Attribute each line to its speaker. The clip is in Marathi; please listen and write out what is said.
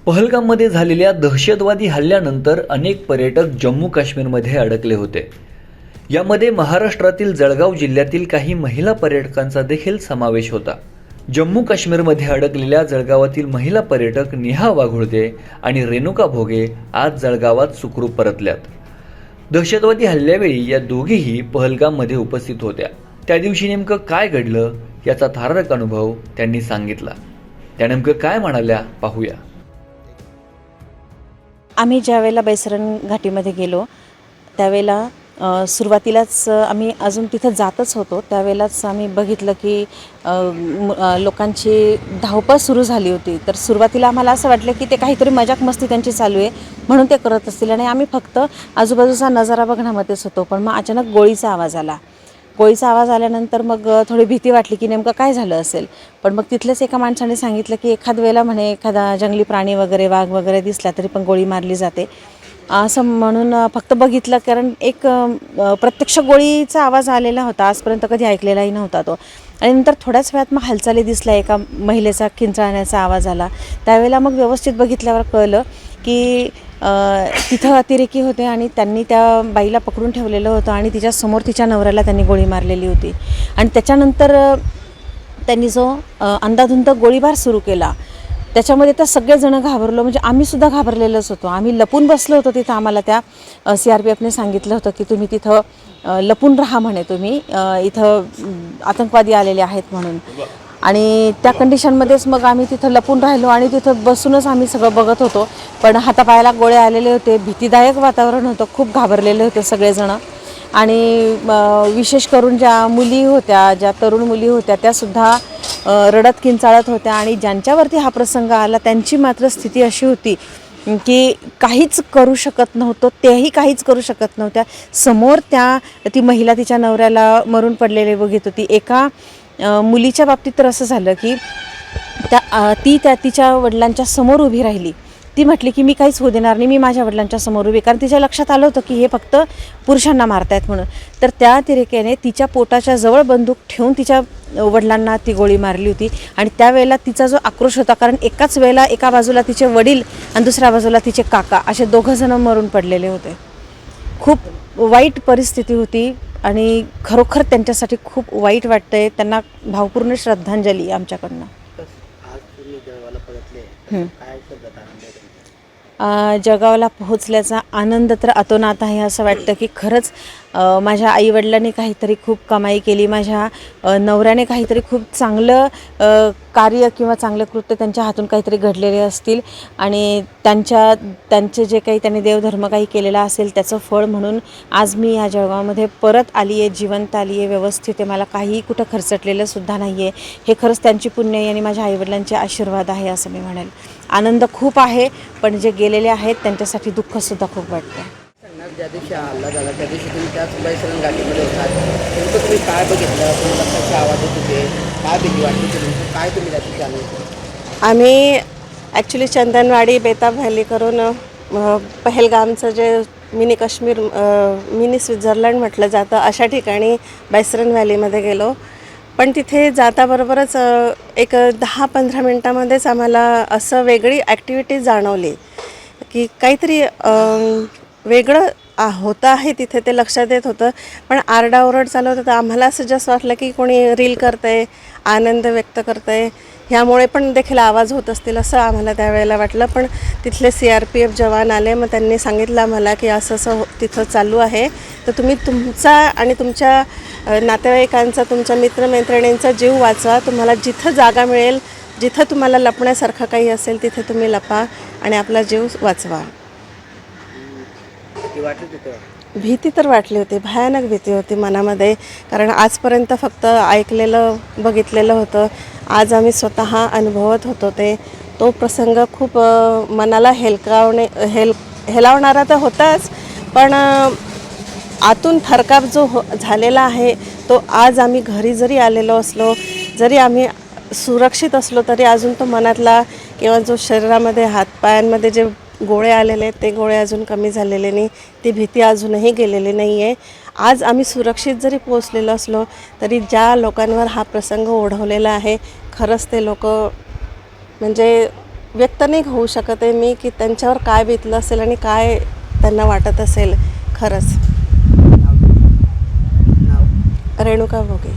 Speaker 1: पहलगाममध्ये झालेल्या दहशतवादी हल्ल्यानंतर अनेक पर्यटक जम्मू काश्मीरमध्ये अडकले होते. यामध्ये महाराष्ट्रातील जळगाव जिल्ह्यातील काही महिला पर्यटकांचा देखील समावेश होता. जम्मू काश्मीरमध्ये अडकलेल्या जळगावातील महिला पर्यटक नेहा वाघुळगे आणि रेणुका भोगे आज जळगावात सुखरूप परतल्यात. दहशतवादी हल्ल्यावेळी या दोघीही पहलगाममध्ये उपस्थित होत्या. त्या दिवशी नेमकं काय घडलं याचा थरारक अनुभव त्यांनी सांगितला. त्या नेमकं काय म्हणाल्या पाहूया.
Speaker 2: आम्ही ज्यावेळेला बैसरण घाटीमध्ये गेलो त्यावेळेला सुरुवातीलाच आम्ही अजून तिथं जातच होतो त्यावेळेलाच आम्ही बघितलं की लोकांची धावपळ सुरू झाली होती. तर सुरुवातीला आम्हाला असं वाटलं की ते काहीतरी मजाक मस्ती त्यांची चालू आहे म्हणून ते करत असतील आणि आम्ही फक्त आजूबाजूचा नजारा बघण्यामध्येच होतो. पण मग अचानक गोळीचा आवाज आला. गोळीचा आवाज आल्यानंतर मग थोडी भीती वाटली की नेमकं काय झालं असेल. पण मग तिथलेच एका माणसाने सांगितलं की एखाद वेळेला म्हणे एखादा जंगली प्राणी वगैरे वाघ वगैरे दिसला तरी पण गोळी मारली जाते असं म्हणून फक्त बघितलं. कारण एक प्रत्यक्ष गोळीचा आवाज आलेला होता, आजपर्यंत कधी ऐकलेलाही नव्हता तो. आणि नंतर थोड्याच वेळात मग हालचाली दिसल्या, एका महिलेचा किंचाळण्याचा आवाज आला. त्यावेळेला मग व्यवस्थित बघितल्यावर कळलं की तिथं अतिरेकी होते आणि त्यांनी त्या बाईला पकडून ठेवलेलं होतं आणि तिच्यासमोर तिच्या नवऱ्याला त्यांनी गोळी मारलेली होती. आणि त्याच्यानंतर त्यांनी जो अंधाधुंद गोळीबार सुरू केला त्याच्यामध्ये तर सगळेजण घाबरलो. म्हणजे आम्हीसुद्धा घाबरलेलंच होतो. आम्ही लपून बसलो होतो तिथं. आम्हाला त्या CRPFने सांगितलं होतं की तुम्ही तिथं लपून राहा म्हणे, तुम्ही इथं आतंकवादी आलेले आहेत म्हणून. आणि त्या कंडिशनमध्येच मग आम्ही तिथं लपून राहिलो आणि तिथं बसूनच आम्ही सगळं बघत होतो. पण हातापायाला गोळे आलेले होते, भीतीदायक वातावरण होतं, खूप घाबरलेले होते सगळेजणं. आणि विशेष करून ज्या मुली होत्या, ज्या तरुण मुली होत्या त्यासुद्धा रडत किंचाळत होत्या. आणि ज्यांच्यावरती हा प्रसंग आला त्यांची मात्र स्थिती अशी होती की काहीच करू शकत नव्हतं. तेही काहीच करू शकत नव्हत्या. समोर ती महिला तिच्या नवऱ्याला मरून पडलेले बघत होती. एका मुलीच्या बाबतीत तर असं झालं की ती तिच्या वडिलांच्या समोर उभी राहिली. ती म्हटली की मी काहीच होऊ देणार नाही, मी माझ्या वडिलांच्या समोर उभी. कारण तिच्या लक्षात आलं होतं की हे फक्त पुरुषांना मारतायत म्हणून. तर त्या अतिरेक्याने तिच्या पोटाच्या जवळ बंदूक ठेवून तिच्या वडिलांना ती गोळी मारली होती. आणि त्यावेळेला तिचा जो आक्रोश होता, कारण एकाच वेळेला एका बाजूला तिचे वडील आणि दुसऱ्या बाजूला तिचे काका असे दोघंजण मरून पडलेले होते. खूप वाईट परिस्थिती होती आणि खरोखर त्यांच्यासाठी खूप वाईट वाटतंय. त्यांना भावपूर्ण श्रद्धांजली आमच्याकडनं. जळगावला पोहोचल्याचा आनंद तर अतोनात आहे. असं वाटतं की खरंच माझ्या आईवडिलांनी काहीतरी खूप कमाई केली, माझ्या नवऱ्याने काहीतरी खूप चांगलं कार्य किंवा चांगलं कृत्य त्यांच्या हातून काहीतरी घडलेले असतील आणि त्यांचे जे काही त्यांनी देवधर्म काही केलेला असेल त्याचं फळ म्हणून आज मी या जळगावमध्ये परत आली आहे, जिवंत आली आहे, व्यवस्थित आहे. मला काहीही कुठं खर्चटलेलं सुद्धा नाही आहे. हे खरंच त्यांची पुण्य आहे आणि माझ्या आईवडिलांचे आशीर्वाद आहे असं मी म्हणेल. आनंद खूप आहे, पण जे गेलेले आहेत त्यांच्यासाठी दुःखसुद्धा खूप वाटतं.
Speaker 3: ज्या दिवशी हल्ला झाला त्या दिवशी तुम्ही त्याच बैसरण घाटीमध्ये होतात, नेमकं तुम्ही काय बघितलं, तुम्हाला कसे आवाज येत होते, काय भीती वाटली तुम्ही, काय तुम्ही त्याची जाणून?
Speaker 4: आम्ही ॲक्च्युली चंदनवाडी बेताब व्हॅली करून पहलगामचं जे मिनी काश्मीर, मिनी स्वित्झर्लंड म्हटलं जातं अशा ठिकाणी बैसरण व्हॅलीमध्ये गेलो. पण तिथे जाताबरोबरच एक 10-15 मिनटामध्येच आम्हाला असं वेगळी ॲक्टिव्हिटी जाणवली की काहीतरी वेगळं होतं आहे तिथे, ते लक्षात येत होतं. पण आरडाओरड चालू होतं तर आम्हाला असं जसं वाटलं की कोणी रील करतं आहे, आनंद व्यक्त करतं आहे, ह्यामुळे पण देखील आवाज होत असतील असं आम्हाला त्यावेळेला वाटलं. पण तिथले CRPF जवान आले, मग त्यांनी सांगितलं आम्हाला की असं असं तिथं चालू आहे, तर तुम्ही तुमचा आणि तुमच्या नातेवाईकांचा, तुमच्या मित्रमैत्रिणींचा जीव वाचवा. तुम्हाला जिथं जागा मिळेल, जिथं तुम्हाला लपण्यासारखं काही असेल तिथे तुम्ही लपा आणि आपला जीव वाचवा. भीती तर वाटली होती, भयानक भीती होती मनामध्ये. कारण आजपर्यंत फक्त ऐकलेलं बघितलेलं होतं, आज आम्ही स्वतः अनुभवत होतो. तो प्रसंग खूप मनाला हेलावणारा तर होताच, पण आतून थरकाप जो झालेला आहे तो आज आम्ही घरी जरी आलेलो असलो, जरी आम्ही सुरक्षित असलो तरी अजून तो मनातला किंवा जो शरीरामध्ये हातपायांमध्ये जे गोळे आलेले आहेत ते गोळे अजून कमी झालेले नाही, ती भीती अजूनही गेलेली नाही आहे. आज आम्ही सुरक्षित जरी पोहोचलेलो असलो तरी ज्या लोकांवर हा प्रसंग ओढवलेला आहे, खरंच ते लोक म्हणजे व्यक्त नाही होऊ शकत आहे मी की त्यांच्यावर काय बीतलं असेल आणि काय त्यांना वाटत असेल खरंच.
Speaker 3: नाव
Speaker 4: रेणुका भोगे.